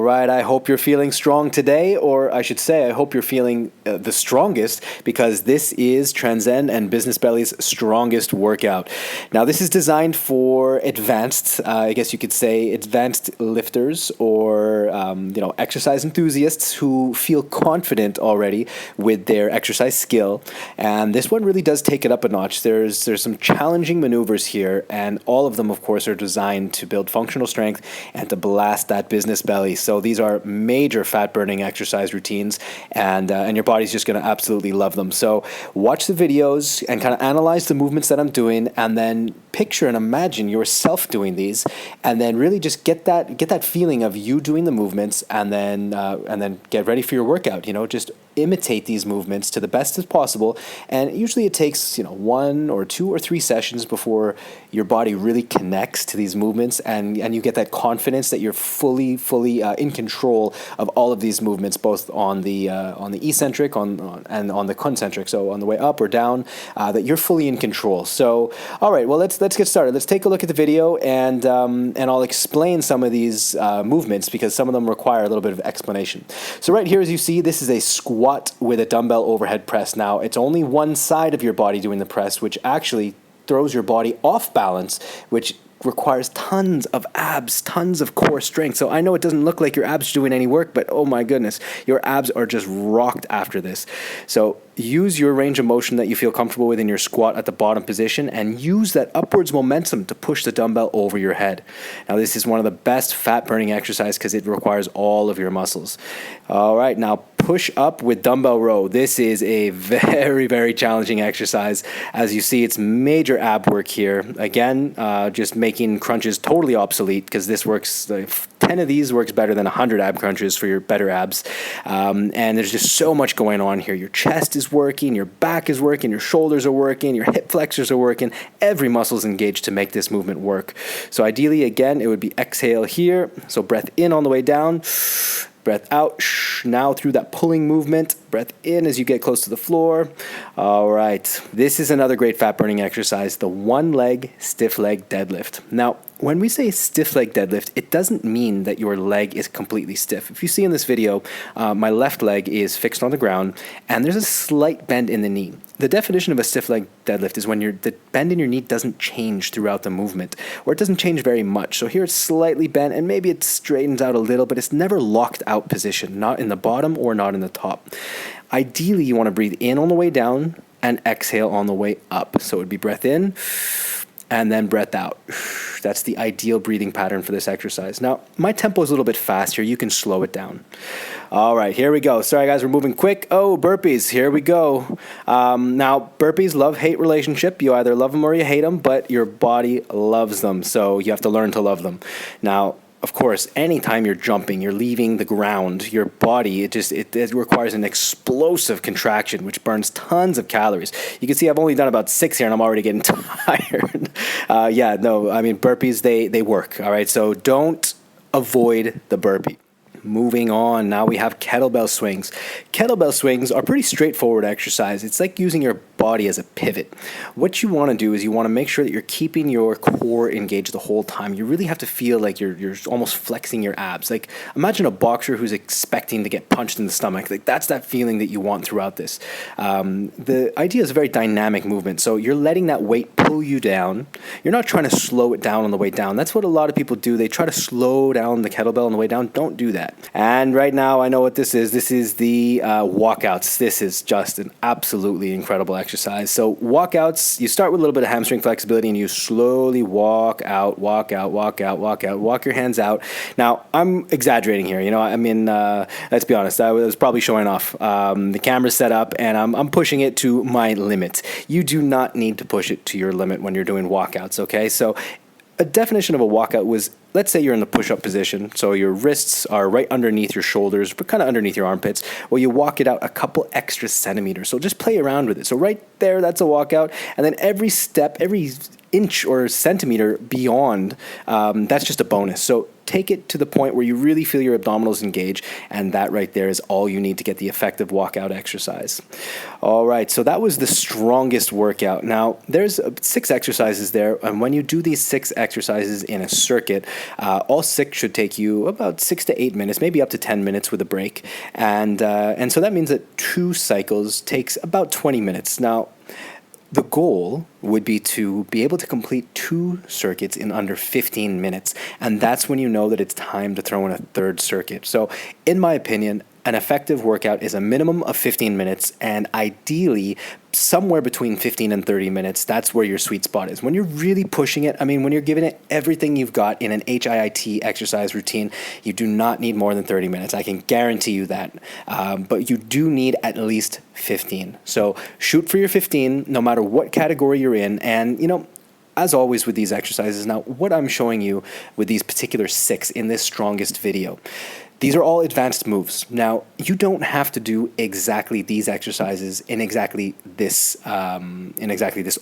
right, I hope you're feeling strong today, or I should say, I hope you're feeling the strongest, because this is Tranzend and Business Belly's strongest workout. Now, this is designed for advanced, I guess you could say, advanced lifters or exercise enthusiasts who feel confident already with their exercise skill. And this one really does take it up a notch. There's some challenging maneuvers here, and all of them, of course, are designed to build functional strength and to blast that business belly. So these are major fat-burning exercise routines, and your body's just going to absolutely love them. So watch the videos and kind of analyze the movements that I'm doing, and then picture and imagine yourself doing these, and then really just get that feeling of you doing the movements, and then get ready for your workout. Just imitate these movements to the best as possible, and usually it takes 1 or 2 or 3 sessions before your body really connects to these movements, and you get that confidence that you're fully in control of all of these movements, both on the eccentric and on the concentric, so on the way up or down, that you're fully in control. So all right, well, let's get started. Let's take a look at the video, and I'll explain some of these movements, because some of them require a little bit of explanation. So right here, as you see, this is a squat with a dumbbell overhead press. Now, it's only one side of your body doing the press, which actually throws your body off balance, which requires tons of abs, tons of core strength. So I know it doesn't look like your abs are doing any work, but oh my goodness, your abs are just rocked after this. So use your range of motion that you feel comfortable with in your squat at the bottom position, and use that upwards momentum to push the dumbbell over your head. Now, this is one of the best fat burning exercises because it requires all of your muscles. All right, now push up with dumbbell row. This is a very, very challenging exercise. As you see, it's major ab work here. Again, just making crunches totally obsolete, because this works, 10 of these works better than 100 ab crunches for your better abs. And there's just so much going on here. Your chest is working, your back is working, your shoulders are working, your hip flexors are working. Every muscle is engaged to make this movement work. So ideally, again, it would be exhale here. So breath in on the way down. Breath out, now through that pulling movement. Breath in as you get close to the floor. All right, this is another great fat burning exercise, the one leg stiff leg deadlift. Now, when we say stiff leg deadlift, it doesn't mean that your leg is completely stiff. If you see in this video, my left leg is fixed on the ground, and there's a slight bend in the knee. The definition of a stiff leg deadlift is when the bend in your knee doesn't change throughout the movement, or it doesn't change very much. So here it's slightly bent, and maybe it straightens out a little, but it's never locked out position, not in the bottom or not in the top. Ideally, you want to breathe in on the way down and exhale on the way up. So it would be breath in and then breath out. That's the ideal breathing pattern for this exercise. Now, my tempo is a little bit faster. You can slow it down. All right, here we go. Sorry, guys, we're moving quick. Oh, burpees. Here we go. Now, burpees, love-hate relationship. You either love them or you hate them, but your body loves them. So you have to learn to love them. Now, of course, anytime you're jumping, you're leaving the ground, your body, it requires an explosive contraction, which burns tons of calories. You can see I've only done about 6 here, and I'm already getting tired. Burpees, they work, all right? So don't avoid the burpee. Moving on, now we have kettlebell swings. Kettlebell swings are pretty straightforward exercise. It's like using your body as a pivot. What you want to do is you want to make sure that you're keeping your core engaged the whole time. You really have to feel like you're almost flexing your abs. Like, imagine a boxer who's expecting to get punched in the stomach. Like, that's that feeling that you want throughout this. The idea is a very dynamic movement. So you're letting that weight pull you down. You're not trying to slow it down on the way down. That's what a lot of people do. They try to slow down the kettlebell on the way down. Don't do that. And right now, I know what this is. This is the walkouts. This is just an absolutely incredible exercise. So walkouts, you start with a little bit of hamstring flexibility, and you slowly walk out, walk your hands out. Now, I'm exaggerating here. Let's be honest. I was probably showing off. The camera's set up, and I'm pushing it to my limit. You do not need to push it to your limit when you're doing walkouts, okay? So a definition of a walkout was, let's say you're in the push-up position, so your wrists are right underneath your shoulders, but kind of underneath your armpits. Well, you walk it out a couple extra centimeters. So just play around with it. So right there, that's a walkout. And then every step, every inch or centimeter beyond, that's just a bonus. So take it to the point where you really feel your abdominals engage, and that right there is all you need to get the effective walkout exercise. All right, so that was the strongest workout. Now, there's 6 exercises there, and when you do these 6 exercises in a circuit, all 6 should take you about 6 to 8 minutes, maybe up to 10 minutes with a break, and so that means that 2 cycles takes about 20 minutes. Now, the goal would be to be able to complete 2 circuits in under 15 minutes, and that's when you know that it's time to throw in a 3rd circuit. So, in my opinion, an effective workout is a minimum of 15 minutes, and ideally somewhere between 15 and 30 minutes. That's where your sweet spot is. When you're really pushing it, when you're giving it everything you've got in an HIIT exercise routine, you do not need more than 30 minutes. I can guarantee you that. But you do need at least 15. So shoot for your 15, no matter what category you're in. And, as always with these exercises, now what I'm showing you with these particular 6 in this strongest video, these are all advanced moves. Now, you don't have to do exactly these exercises in exactly this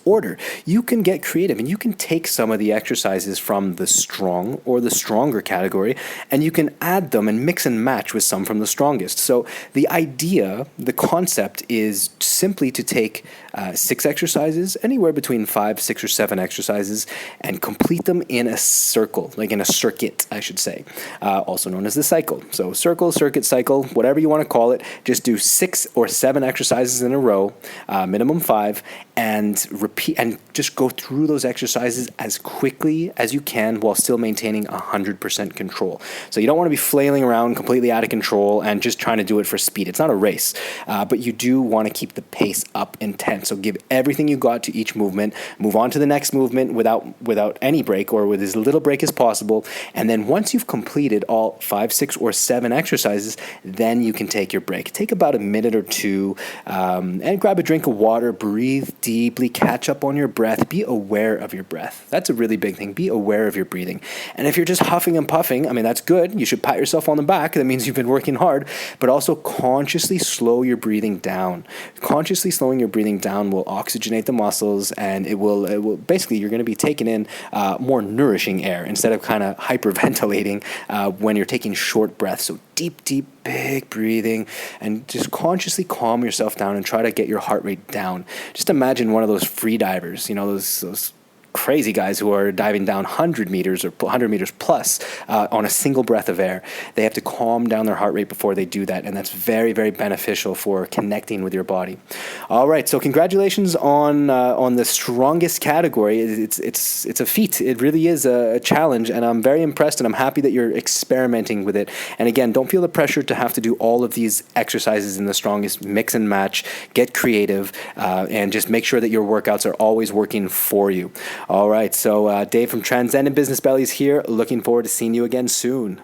order. You can get creative, and you can take some of the exercises from the strong or the stronger category, and you can add them and mix and match with some from the strongest. So the idea, the concept is simply to take 6 exercises, anywhere between 5, 6, or 7 exercises, and complete them in a circle, like in a circuit, I should say, also known as the cycle. So circle, circuit, cycle, whatever you want to call it, just do 6 or 7 exercises in a row, minimum 5, and repeat, and just go through those exercises as quickly as you can while still maintaining 100% control. So you don't want to be flailing around completely out of control and just trying to do it for speed. It's not a race, but you do want to keep the pace up intense. So give everything you got to each movement, move on to the next movement without any break or with as little break as possible. And then once you've completed all 5, 6, or 7 exercises, then you can take your break. Take about a minute or 2 and grab a drink of water, breathe deeply, catch up on your breath, be aware of your breath. That's a really big thing. Be aware of your breathing. And if you're just huffing and puffing, that's good. You should pat yourself on the back. That means you've been working hard, but also consciously slow your breathing down. Consciously slowing your breathing down will oxygenate the muscles, and it will basically, you're going to be taking in more nourishing air instead of kind of hyperventilating when you're taking short breaths. So deep, big breathing, and just consciously calm yourself down and try to get your heart rate down. Just imagine one of those free divers, those crazy guys who are diving down 100 meters or 100 meters plus on a single breath of air. They have to calm down their heart rate before they do that, and that's very, very beneficial for connecting with your body. All right, so congratulations on the strongest category. It's a feat. It really is a challenge, and I'm very impressed, and I'm happy that you're experimenting with it. And again, don't feel the pressure to have to do all of these exercises in the strongest. Mix and match, get creative, and just make sure that your workouts are always working for you. All right, so Dave from Tranzend and Business Bellies here. Looking forward to seeing you again soon.